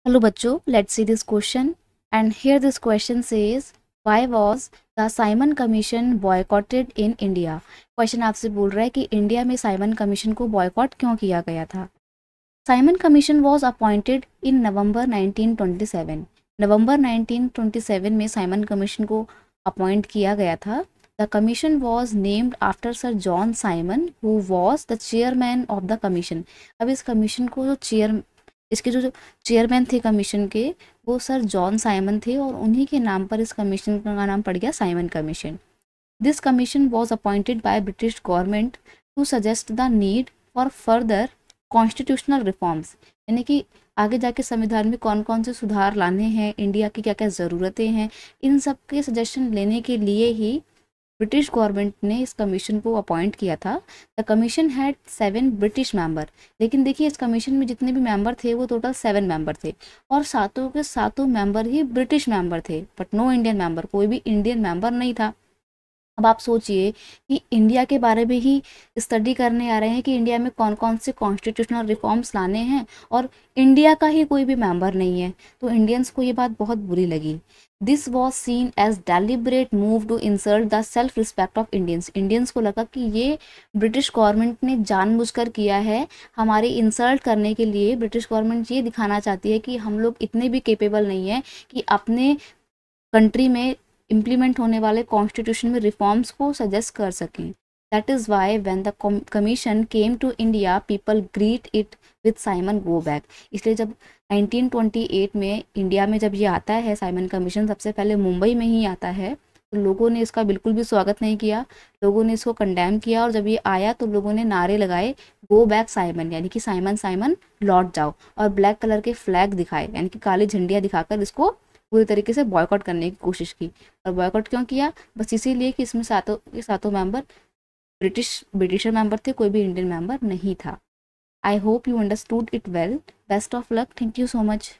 Hello बच्चों, let's see this question. And here this question says, why was the Simon Commission boycotted in India? Question आपसे बोल रहा है कि India में साइमन कमीशन को बॉयकॉट क्यों किया गया था. Simon Commission was appointed in November 1927. नवंबर 1927 में साइमन कमीशन को अपॉइंट किया गया था. The commission was named after sir John Simon who was the chairman of the commission. अब इस कमीशन को इसके जो चेयरमैन थे कमीशन के, वो सर जॉन साइमन थे और उन्हीं के नाम पर इस कमीशन का नाम पड़ गया Simon commission. This commission was appointed by British government to suggest the need for further constitutional reforms. यानी कि आगे जाके संविधान में कौन कौन से सुधार लाने हैं, इंडिया की क्या क्या ज़रूरतें हैं, इन सब के सजेशन लेने के लिए ही ब्रिटिश गवर्नमेंट ने इस कमीशन को अपॉइंट किया था. The commission had 7 British member. लेकिन देखिए, इस कमीशन में जितने भी मेंबर थे वो टोटल 7 मेंबर थे और सातों के सातों मेंबर ही ब्रिटिश मेंबर थे, बट नो इंडियन मेंबर. कोई भी इंडियन मेंबर नहीं था. अब आप सोचिए कि इंडिया के बारे में ही स्टडी करने आ रहे हैं कि इंडिया में कौन कौन से कॉन्स्टिट्यूशनल रिफॉर्म्स लाने हैं और इंडिया का ही कोई भी मेंबर नहीं है. तो इंडियंस को ये बात बहुत बुरी लगी. This was seen as deliberate move to insult the self respect of Indians. Indians को लगा कि ये ब्रिटिश गवर्नमेंट ने जानबूझकर किया है, हमारी इंसल्ट करने के लिए. ब्रिटिश गवर्नमेंट ये दिखाना चाहती है कि हम लोग इतने भी केपेबल नहीं हैं कि अपने कंट्री में इम्प्लीमेंट होने वाले कॉन्स्टिट्यूशन में रिफॉर्म्स को सजेस्ट कर सकें. That is why when the commission came to India people greet it with Simon go back. इसलिए जब 1928 में इंडिया में जब ये आता है साइमन कमीशन, सबसे पहले मुंबई में ही आता है, तो लोगों ने इसका बिल्कुल भी स्वागत नहीं किया. लोगों ने इसको कंडेम किया और जब ये आया तो लोगों ने नारे लगाए, गो बैक साइमन, यानी कि साइमन साइमन लौट जाओ, और ब्लैक कलर के फ्लैग दिखाए, यानी कि काली झंडियाँ दिखाकर इसको पूरी तरीके से बॉयकॉट करने की कोशिश की. और बॉयकॉट क्यों किया? बस इसीलिए कि इसमें सातों के सातों मेंबर ब्रिटिशर मेंबर थे, कोई भी इंडियन मेंबर नहीं था. I hope you understood it well. Best of luck. Thank you so much.